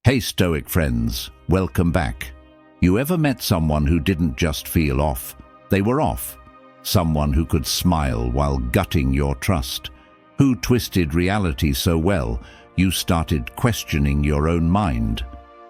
Hey Stoic friends, welcome back. You ever met someone who didn't just feel off? They were off. Someone who could smile while gutting your trust. Who twisted reality so well, you started questioning your own mind.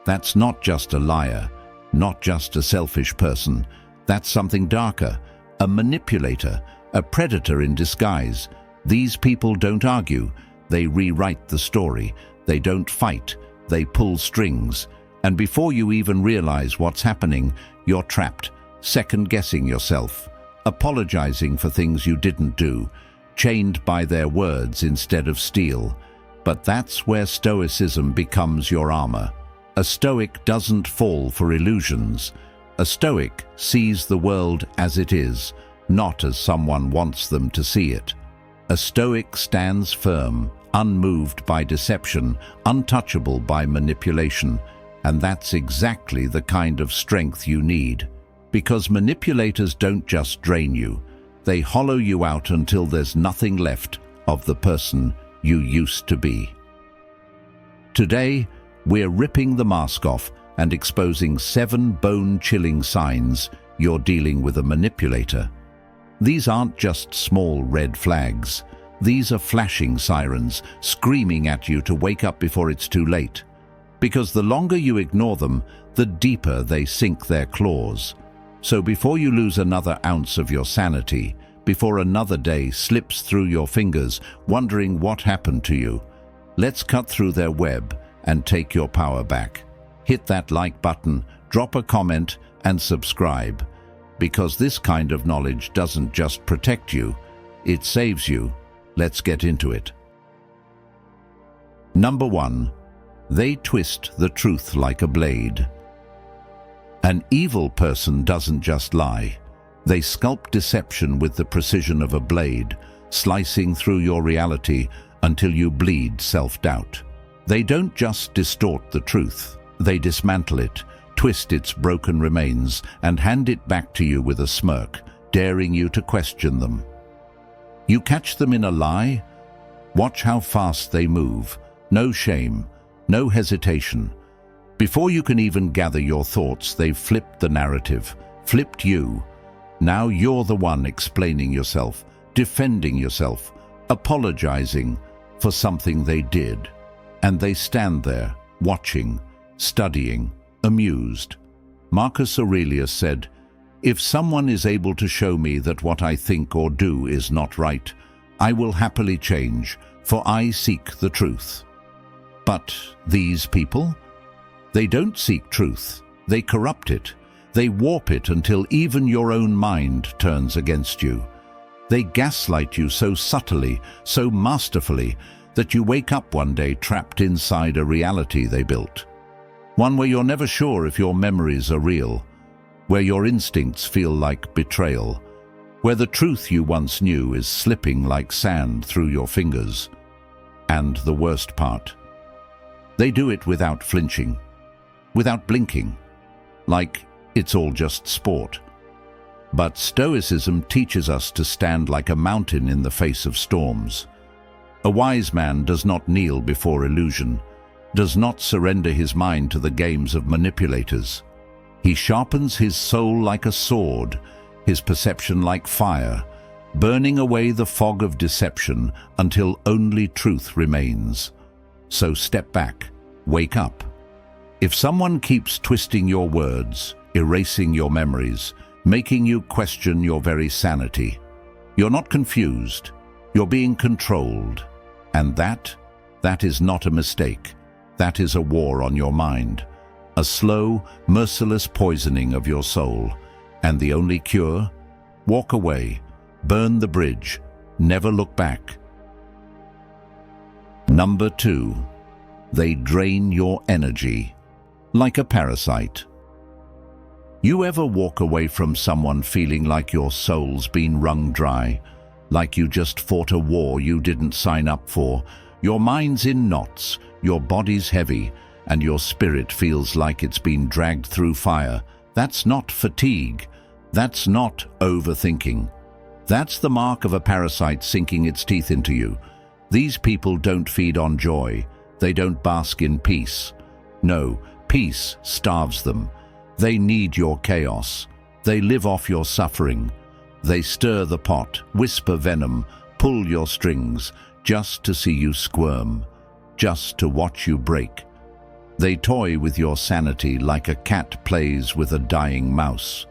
That's not just a liar, not just a selfish person. That's something darker, a manipulator, a predator in disguise. These people don't argue, they rewrite the story. They don't fight, they pull strings. And before you even realize what's happening, you're trapped, second-guessing yourself, apologizing for things you didn't do, chained by their words instead of steel. But that's where Stoicism becomes your armor. A Stoic doesn't fall for illusions. A Stoic sees the world as it is, not as someone wants them to see it. A Stoic stands firm, unmoved by deception, untouchable by manipulation. And that's exactly the kind of strength you need. Because manipulators don't just drain you, they hollow you out until there's nothing left of the person you used to be. Today, we're ripping the mask off and exposing 7 bone-chilling signs you're dealing with a manipulator. These aren't just small red flags. These are flashing sirens, screaming at you to wake up before it's too late. Because the longer you ignore them, the deeper they sink their claws. So before you lose another ounce of your sanity, before another day slips through your fingers, wondering what happened to you, let's cut through their web and take your power back. Hit that like button, drop a comment, and subscribe. Because this kind of knowledge doesn't just protect you, it saves you. Let's get into it. Number 1. They twist the truth like a blade. An evil person doesn't just lie. They sculpt deception with the precision of a blade, slicing through your reality until you bleed self-doubt. They don't just distort the truth. They dismantle it, twist its broken remains, and hand it back to you with a smirk, daring you to question them. You catch them in a lie? Watch how fast they move. No shame, no hesitation. Before you can even gather your thoughts, they've flipped the narrative, flipped you. Now you're the one explaining yourself, defending yourself, apologizing for something they did. And they stand there, watching, studying, amused. Marcus Aurelius said, "If someone is able to show me that what I think or do is not right, I will happily change, for I seek the truth." But these people? They don't seek truth. They corrupt it. They warp it until even your own mind turns against you. They gaslight you so subtly, so masterfully, that you wake up one day trapped inside a reality they built. One where you're never sure if your memories are real, where your instincts feel like betrayal, where the truth you once knew is slipping like sand through your fingers. And the worst part, they do it without flinching, without blinking, like it's all just sport. But Stoicism teaches us to stand like a mountain in the face of storms. A wise man does not kneel before illusion, does not surrender his mind to the games of manipulators. He sharpens his soul like a sword, his perception like fire, burning away the fog of deception until only truth remains. So step back, wake up. If someone keeps twisting your words, erasing your memories, making you question your very sanity, you're not confused, you're being controlled. And that is not a mistake. That is a war on your mind. A slow, merciless poisoning of your soul. And the only cure? Walk away, burn the bridge, never look back. Number 2. They drain your energy like a parasite. You ever walk away from someone feeling like your soul's been wrung dry, like you just fought a war you didn't sign up for? Your mind's in knots, your body's heavy, and your spirit feels like it's been dragged through fire. That's not fatigue. That's not overthinking. That's the mark of a parasite sinking its teeth into you. These people don't feed on joy. They don't bask in peace. No, peace starves them. They need your chaos. They live off your suffering. They stir the pot, whisper venom, pull your strings, just to see you squirm, just to watch you break. They toy with your sanity like a cat plays with a dying mouse.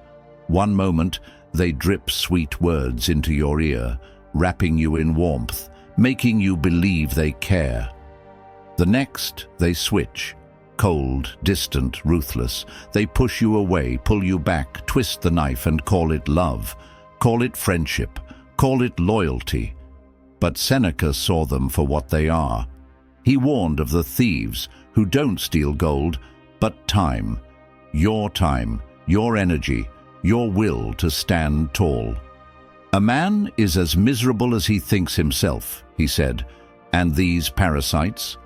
One moment, they drip sweet words into your ear, wrapping you in warmth, making you believe they care. The next, they switch. Cold, distant, ruthless. They push you away, pull you back, twist the knife and call it love. Call it friendship. Call it loyalty. But Seneca saw them for what they are. He warned of the thieves who don't steal gold, but time. Your time, your energy, your will to stand tall. A man is as miserable as he thinks himself, he said, and these parasites,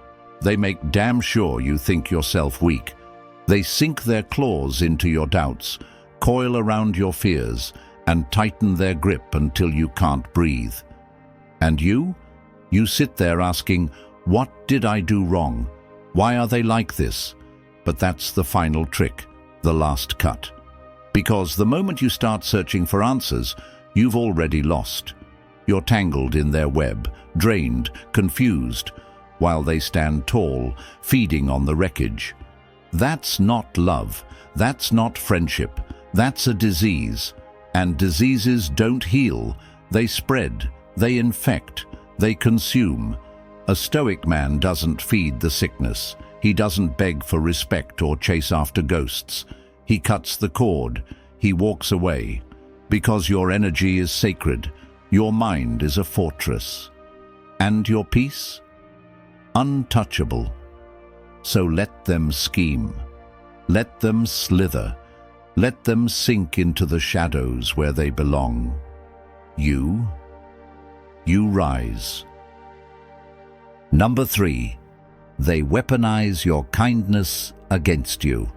they make damn sure you think yourself weak. They sink their claws into your doubts, coil around your fears, and tighten their grip until you can't breathe. And you sit there asking, what did I do wrong? Why are they like this? But that's the final trick, the last cut. Because the moment you start searching for answers, you've already lost. You're tangled in their web, drained, confused, while they stand tall, feeding on the wreckage. That's not love. That's not friendship. That's a disease. And diseases don't heal. They spread. They infect. They consume. A Stoic man doesn't feed the sickness. He doesn't beg for respect or chase after ghosts. He cuts the cord. He walks away. Because your energy is sacred. Your mind is a fortress. And your peace? Untouchable. So let them scheme. Let them slither. Let them sink into the shadows where they belong. You rise. Number 3. They weaponize your kindness against you.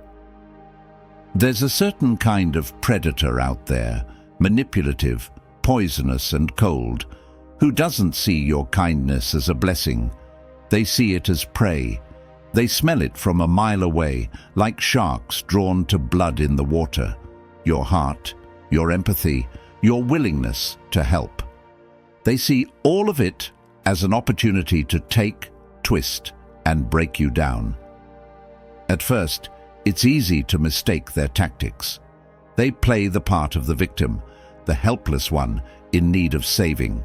There's a certain kind of predator out there, manipulative, poisonous and cold, who doesn't see your kindness as a blessing. They see it as prey. They smell it from a mile away, like sharks drawn to blood in the water. Your heart, your empathy, your willingness to help. They see all of it as an opportunity to take, twist, and break you down. At first, it's easy to mistake their tactics. They play the part of the victim, the helpless one in need of saving.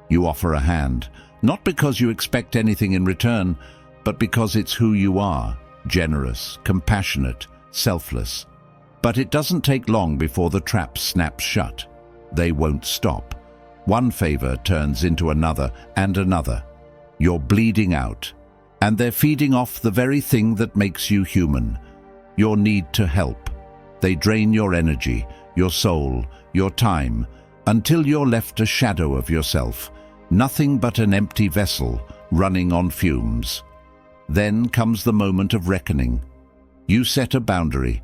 You offer a hand, not because you expect anything in return, but because it's who you are, generous, compassionate, selfless. But it doesn't take long before the trap snaps shut. They won't stop. One favor turns into another and another. You're bleeding out, and they're feeding off the very thing that makes you human, your need to help. They drain your energy, your soul, your time, until you're left a shadow of yourself, nothing but an empty vessel running on fumes. Then comes the moment of reckoning. You set a boundary.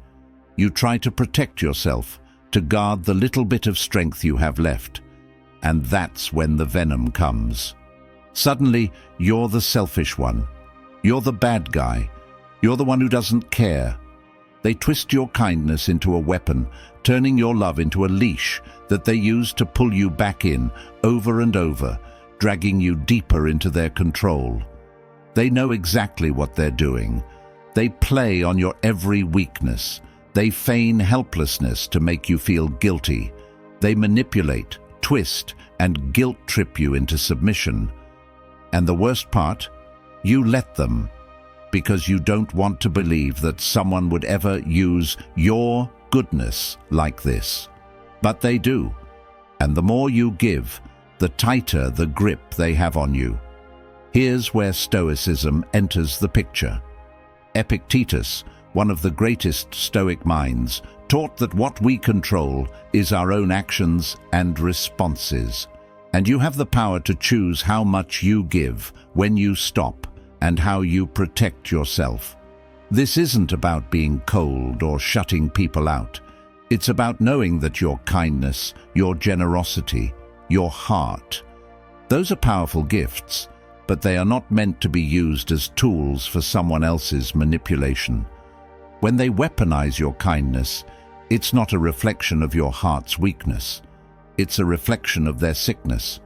You try to protect yourself, to guard the little bit of strength you have left. And that's when the venom comes. Suddenly, you're the selfish one. You're the bad guy. You're the one who doesn't care. They twist your kindness into a weapon, turning your love into a leash that they use to pull you back in, over and over, dragging you deeper into their control. They know exactly what they're doing. They play on your every weakness. They feign helplessness to make you feel guilty. They manipulate, twist, and guilt-trip you into submission. And the worst part? You let them, because you don't want to believe that someone would ever use your goodness like this. But they do. And the more you give, the tighter the grip they have on you. Here's where Stoicism enters the picture. Epictetus, one of the greatest Stoic minds, taught that what we control is our own actions and responses. And you have the power to choose how much you give, when you stop, and how you protect yourself. This isn't about being cold or shutting people out. It's about knowing that your kindness, your generosity, your heart, those are powerful gifts, but they are not meant to be used as tools for someone else's manipulation. When they weaponize your kindness, it's not a reflection of your heart's weakness. It's a reflection of their sickness.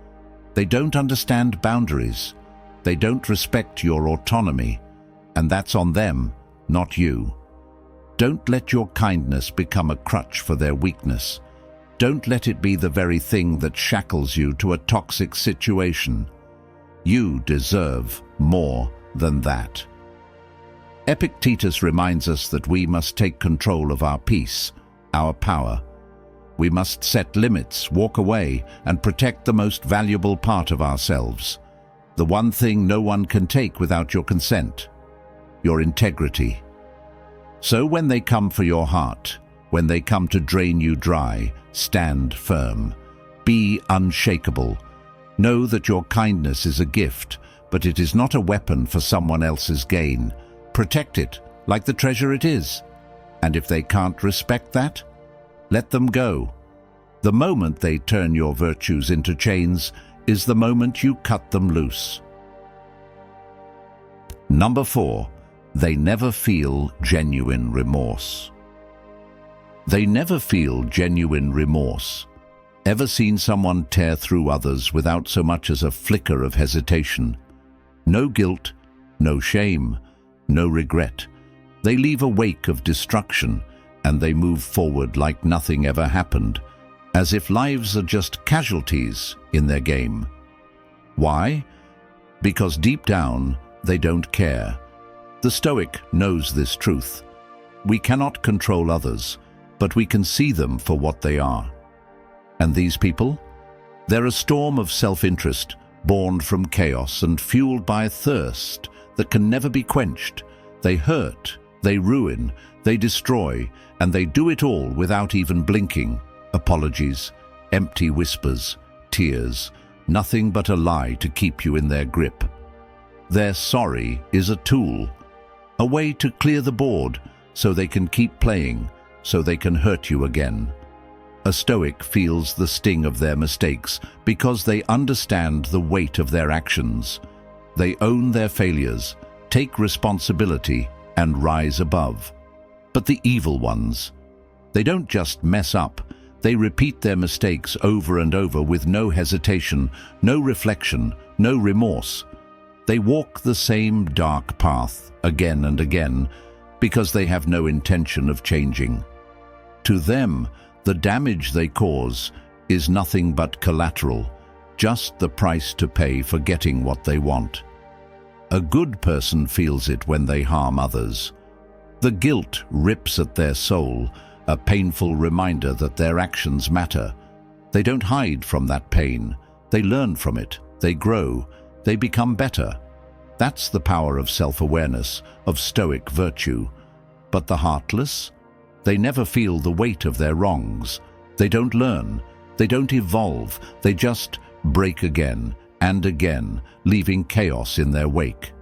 They don't understand boundaries. They don't respect your autonomy, and that's on them, not you. Don't let your kindness become a crutch for their weakness. Don't let it be the very thing that shackles you to a toxic situation. You deserve more than that. Epictetus reminds us that we must take control of our peace, our power. We must set limits, walk away, and protect the most valuable part of ourselves. The one thing no one can take without your consent: your integrity. So when they come for your heart, when they come to drain you dry, stand firm. Be unshakable. Know that your kindness is a gift, but it is not a weapon for someone else's gain. Protect it like the treasure it is. And if they can't respect that, let them go. The moment they turn your virtues into chains is the moment you cut them loose. Number 4, they never feel genuine remorse. They never feel genuine remorse. Ever seen someone tear through others without so much as a flicker of hesitation? No guilt, no shame, no regret. They leave a wake of destruction, and they move forward like nothing ever happened, as if lives are just casualties in their game. Why? Because deep down, they don't care. The Stoic knows this truth. We cannot control others, but we can see them for what they are. And these people? They're a storm of self-interest, born from chaos and fueled by a thirst that can never be quenched. They hurt, they ruin, they destroy, and they do it all without even blinking. Apologies, empty whispers, tears, nothing but a lie to keep you in their grip. Their sorry is a tool, a way to clear the board so they can keep playing, so they can hurt you again. A Stoic feels the sting of their mistakes because they understand the weight of their actions. They own their failures, take responsibility, and rise above. But the evil ones, they don't just mess up, they repeat their mistakes over and over with no hesitation, no reflection, no remorse. They walk the same dark path again and again because they have no intention of changing. To them, the damage they cause is nothing but collateral, just the price to pay for getting what they want. A good person feels it when they harm others. The guilt rips at their soul, a painful reminder that their actions matter. They don't hide from that pain. They learn from it. They grow. They become better. That's the power of self-awareness, of Stoic virtue. But the heartless? They never feel the weight of their wrongs. They don't learn. They don't evolve. They just break again and again, leaving chaos in their wake.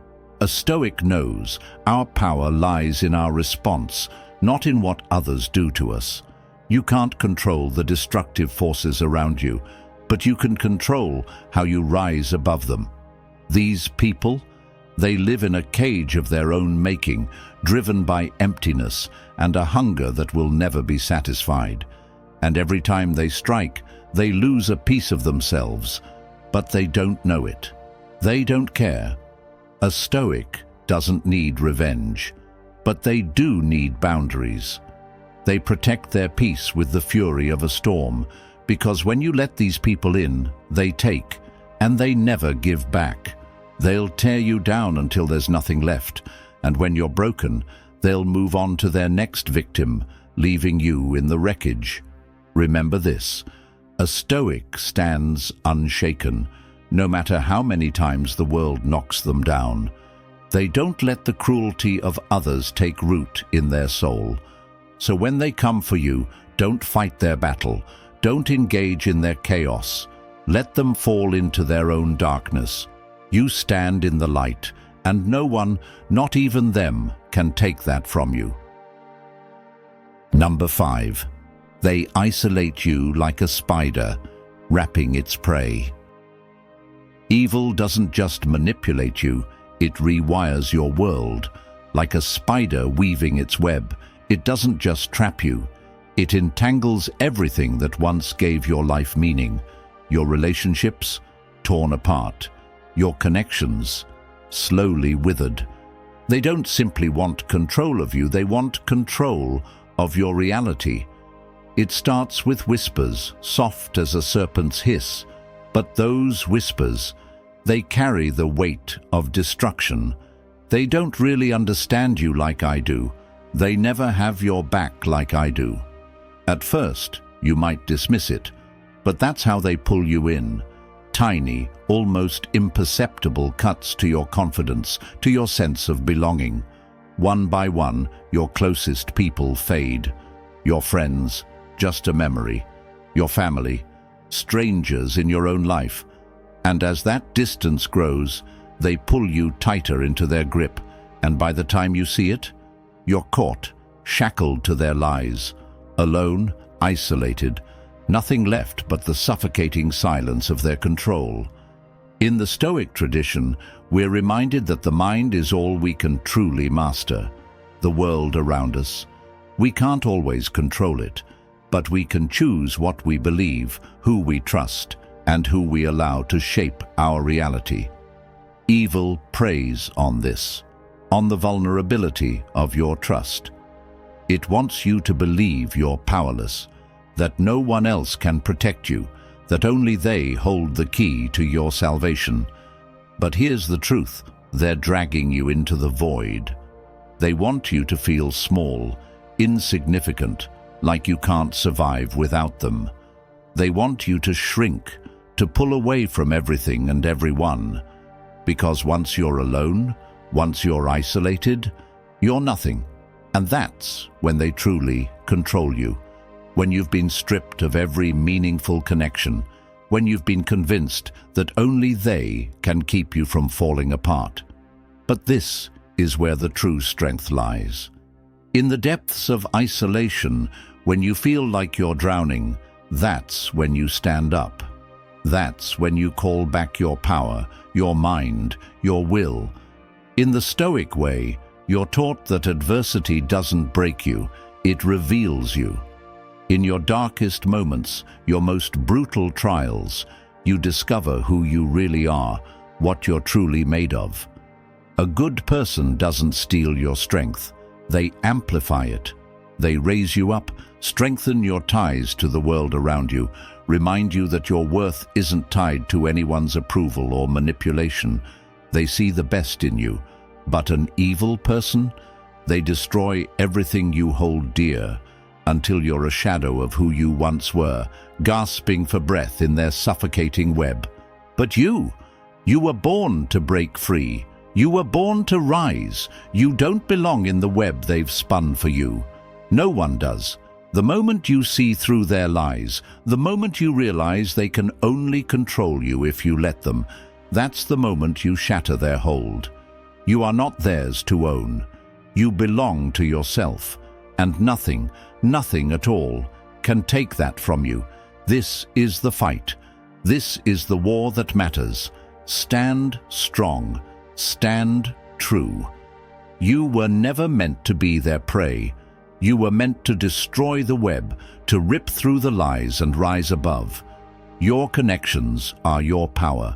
A Stoic knows our power lies in our response, not in what others do to us. You can't control the destructive forces around you, but you can control how you rise above them. These people, they live in a cage of their own making, driven by emptiness and a hunger that will never be satisfied. And every time they strike, they lose a piece of themselves, but they don't know it. They don't care. A Stoic doesn't need revenge, but they do need boundaries. They protect their peace with the fury of a storm, because when you let these people in, they take, and they never give back. They'll tear you down until there's nothing left, and when you're broken, they'll move on to their next victim, leaving you in the wreckage. Remember this: a Stoic stands unshaken, no matter how many times the world knocks them down. They don't let the cruelty of others take root in their soul. So when they come for you, don't fight their battle. Don't engage in their chaos. Let them fall into their own darkness. You stand in the light, and no one, not even them, can take that from you. Number 5. They isolate you like a spider, wrapping its prey. Evil doesn't just manipulate you, it rewires your world. Like a spider weaving its web, it doesn't just trap you, it entangles everything that once gave your life meaning. Your relationships, torn apart. Your connections, slowly withered. They don't simply want control of you, they want control of your reality. It starts with whispers, soft as a serpent's hiss, but those whispers, they carry the weight of destruction. They don't really understand you like I do. They never have your back like I do. At first, you might dismiss it, but that's how they pull you in. Tiny, almost imperceptible cuts to your confidence, to your sense of belonging. One by one, your closest people fade. Your friends, just a memory. Your family, strangers in your own life. And as that distance grows, they pull you tighter into their grip, and by the time you see it, you're caught, shackled to their lies, alone, isolated, nothing left but the suffocating silence of their control. In the Stoic tradition, we're reminded that the mind is all we can truly master. The world around us. We can't always control it, but we can choose what we believe, who we trust, and who we allow to shape our reality. Evil preys on this, on the vulnerability of your trust. It wants you to believe you're powerless, that no one else can protect you, that only they hold the key to your salvation. But here's the truth, they're dragging you into the void. They want you to feel small, insignificant, like you can't survive without them. They want you to shrink, to pull away from everything and everyone. Because once you're alone, once you're isolated, you're nothing. And that's when they truly control you. When you've been stripped of every meaningful connection, when you've been convinced that only they can keep you from falling apart. But this is where the true strength lies. In the depths of isolation, when you feel like you're drowning, that's when you stand up. That's when you call back your power, your mind, your will. In the Stoic way, you're taught that adversity doesn't break you, it reveals you. In your darkest moments, your most brutal trials, you discover who you really are, what you're truly made of. A good person doesn't steal your strength, they amplify it. They raise you up, strengthen your ties to the world around you, remind you that your worth isn't tied to anyone's approval or manipulation. They see the best in you. But an evil person? They destroy everything you hold dear, until you're a shadow of who you once were, gasping for breath in their suffocating web. But you were born to break free. You were born to rise. You don't belong in the web they've spun for you. No one does. The moment you see through their lies, the moment you realize they can only control you if you let them, that's the moment you shatter their hold. You are not theirs to own. You belong to yourself, and nothing at all, can take that from you. This is the fight. This is the war that matters. Stand strong. Stand true. You were never meant to be their prey. You were meant to destroy the web, to rip through the lies and rise above. Your connections are your power.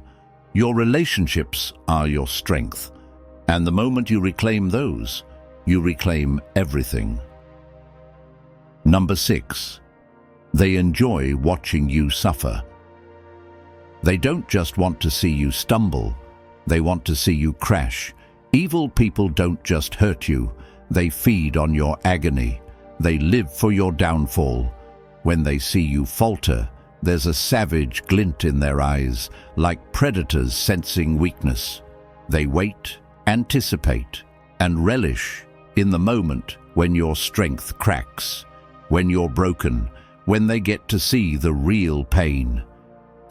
Your relationships are your strength. And the moment you reclaim those, you reclaim everything. Number 6. They enjoy watching you suffer. They don't just want to see you stumble, they want to see you crash. Evil people don't just hurt you, they feed on your agony. They live for your downfall. When they see you falter, there's a savage glint in their eyes, like predators sensing weakness. They wait, anticipate, and relish in the moment when your strength cracks, when you're broken, when they get to see the real pain.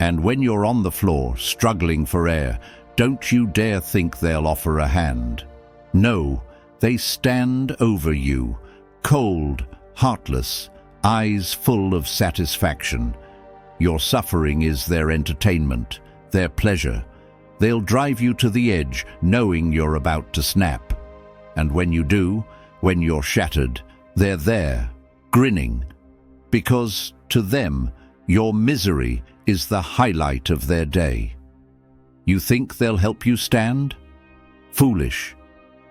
And when you're on the floor, struggling for air, don't you dare think they'll offer a hand. No, they stand over you, cold, heartless, eyes full of satisfaction. Your suffering is their entertainment, their pleasure. They'll drive you to the edge, knowing you're about to snap. And when you do, when you're shattered, they're there, grinning. Because, to them, your misery is the highlight of their day. You think they'll help you stand? Foolish.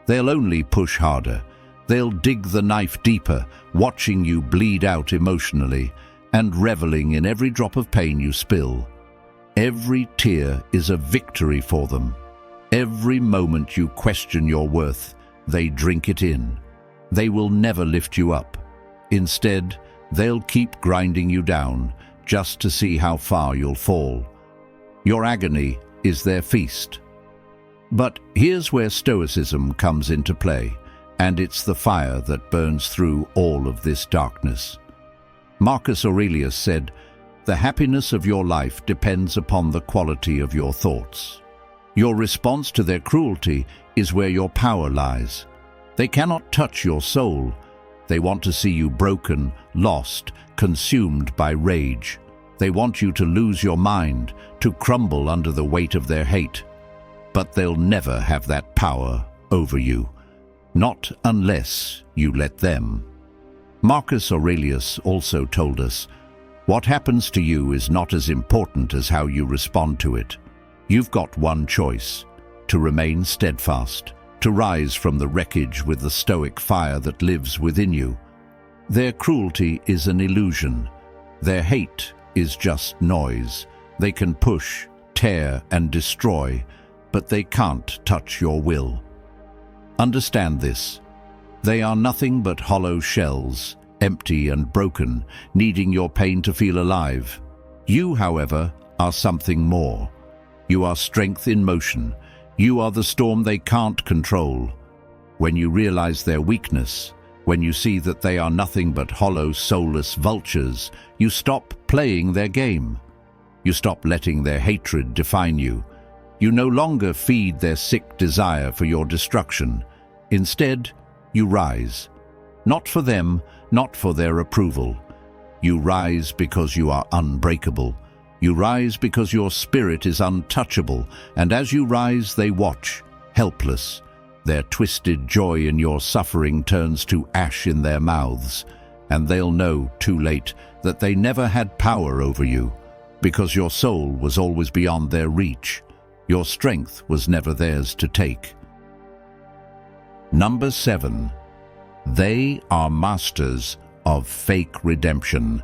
They'll only push harder. They'll dig the knife deeper, watching you bleed out emotionally, and reveling in every drop of pain you spill. Every tear is a victory for them. Every moment you question your worth, they drink it in. They will never lift you up. Instead, they'll keep grinding you down, just to see how far you'll fall. Your agony is their feast. But here's where Stoicism comes into play, and it's the fire that burns through all of this darkness. Marcus Aurelius said, "The happiness of your life depends upon the quality of your thoughts." Your response to their cruelty is where your power lies. They cannot touch your soul. They want to see you broken, lost, consumed by rage. They want you to lose your mind, to crumble under the weight of their hate. But they'll never have that power over you. Not unless you let them. Marcus Aurelius also told us, "What happens to you is not as important as how you respond to it. You've got one choice: to remain steadfast, to rise from the wreckage with the stoic fire that lives within you." Their cruelty is an illusion. Their hate is just noise. They can push, tear, and destroy, but they can't touch your will. Understand this. They are nothing but hollow shells, empty and broken, needing your pain to feel alive. You, however, are something more. You are strength in motion. You are the storm they can't control. When you realize their weakness, when you see that they are nothing but hollow, soulless vultures, you stop playing their game. You stop letting their hatred define you. You no longer feed their sick desire for your destruction. Instead, you rise. Not for them, not for their approval. You rise because you are unbreakable. You rise because your spirit is untouchable, and as you rise, they watch, helpless. Their twisted joy in your suffering turns to ash in their mouths, and they'll know, too late, that they never had power over you, because your soul was always beyond their reach. Your strength was never theirs to take. Number 7. They are masters of fake redemption.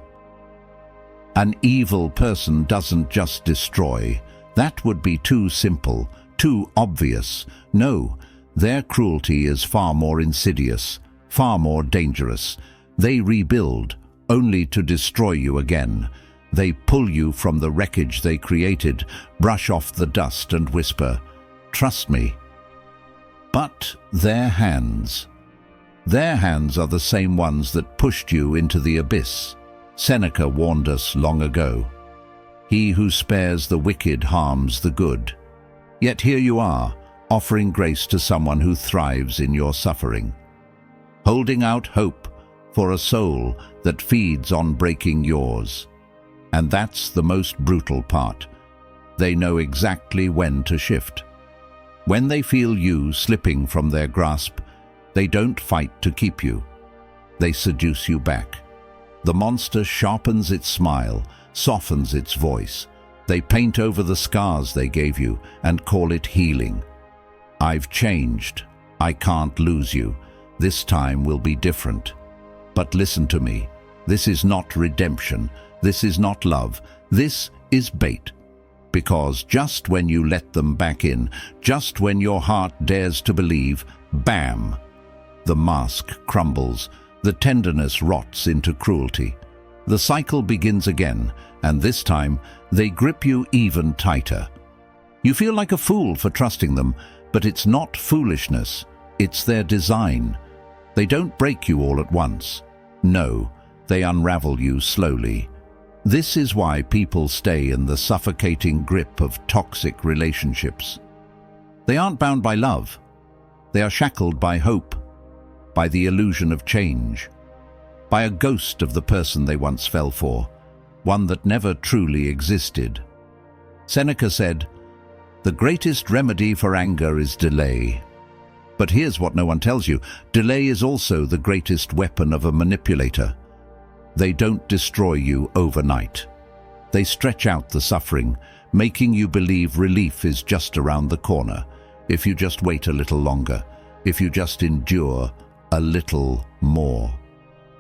An evil person doesn't just destroy. That would be too simple, too obvious. No, their cruelty is far more insidious, far more dangerous. They rebuild, only to destroy you again. They pull you from the wreckage they created, brush off the dust and whisper, "Trust me." But their hands are the same ones that pushed you into the abyss. Seneca warned us long ago. He who spares the wicked harms the good. Yet here you are, offering grace to someone who thrives in your suffering. Holding out hope for a soul that feeds on breaking yours. And that's the most brutal part. They know exactly when to shift. When they feel you slipping from their grasp, they don't fight to keep you. They seduce you back. The monster sharpens its smile, softens its voice. They paint over the scars they gave you and call it healing. "I've changed. I can't lose you. This time will be different." But listen to me. This is not redemption. This is not love. This is bait. Because just when you let them back in, just when your heart dares to believe, bam! The mask crumbles. The tenderness rots into cruelty. The cycle begins again, and this time they grip you even tighter. You feel like a fool for trusting them, but it's not foolishness. It's their design. They don't break you all at once. No, they unravel you slowly. This is why people stay in the suffocating grip of toxic relationships. They aren't bound by love. They are shackled by hope, by the illusion of change, by a ghost of the person they once fell for, one that never truly existed. Seneca said, The greatest remedy for anger is delay. But here's what no one tells you. Delay is also the greatest weapon of a manipulator. They don't destroy you overnight. They stretch out the suffering, making you believe relief is just around the corner. If you just wait a little longer, if you just endure a little more.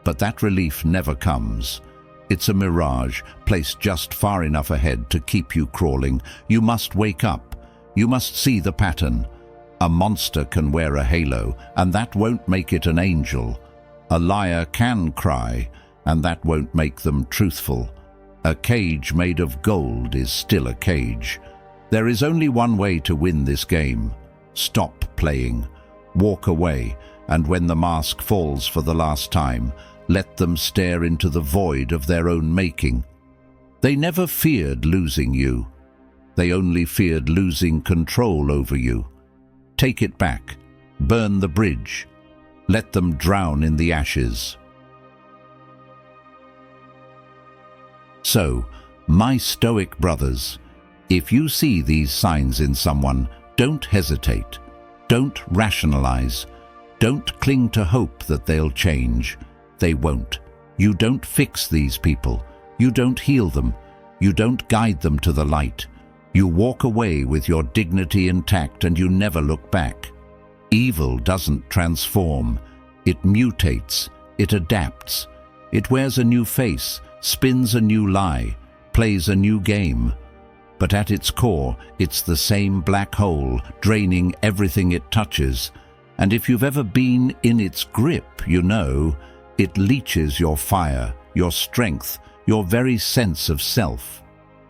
But that relief never comes. It's a mirage, placed just far enough ahead to keep you crawling. You must wake up. You must see the pattern. A monster can wear a halo, and that won't make it an angel. A liar can cry, and that won't make them truthful. A cage made of gold is still a cage. There is only one way to win this game. Stop playing. Walk away, and when the mask falls for the last time, let them stare into the void of their own making. They never feared losing you. They only feared losing control over you. Take it back. Burn the bridge. Let them drown in the ashes. So, my Stoic brothers, if you see these signs in someone, don't hesitate. Don't rationalize. Don't cling to hope that they'll change. They won't. You don't fix these people. You don't heal them. You don't guide them to the light. You walk away with your dignity intact and you never look back. Evil doesn't transform. It mutates. It adapts. It wears a new face, spins a new lie, plays a new game. But at its core, it's the same black hole, draining everything it touches. And if you've ever been in its grip, you know, it leeches your fire, your strength, your very sense of self.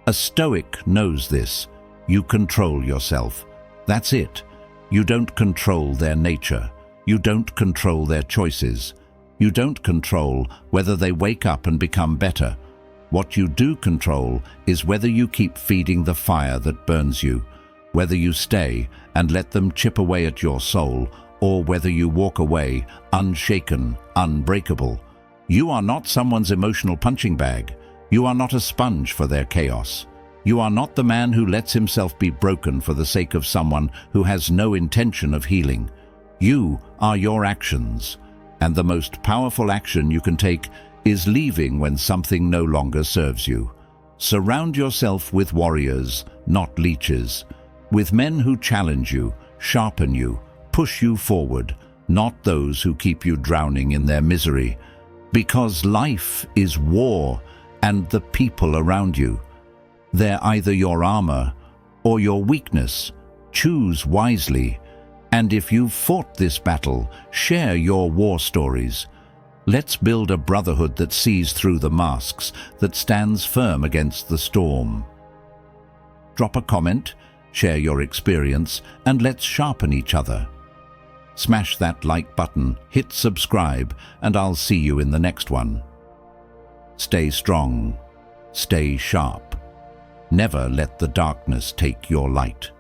A Stoic knows this. You control yourself. That's it. You don't control their nature. You don't control their choices. You don't control whether they wake up and become better. What you do control is whether you keep feeding the fire that burns you, whether you stay and let them chip away at your soul, or whether you walk away unshaken, unbreakable. You are not someone's emotional punching bag. You are not a sponge for their chaos. You are not the man who lets himself be broken for the sake of someone who has no intention of healing. You are your actions, and the most powerful action you can take is leaving when something no longer serves you. Surround yourself with warriors, not leeches, with men who challenge you, sharpen you, push you forward, not those who keep you drowning in their misery. Because life is war, and the people around you. They're either your armor or your weakness. Choose wisely. And if you've fought this battle, share your war stories. Let's build a brotherhood that sees through the masks, that stands firm against the storm. Drop a comment, share your experience, and let's sharpen each other. Smash that like button, hit subscribe, and I'll see you in the next one. Stay strong. Stay sharp. Never let the darkness take your light.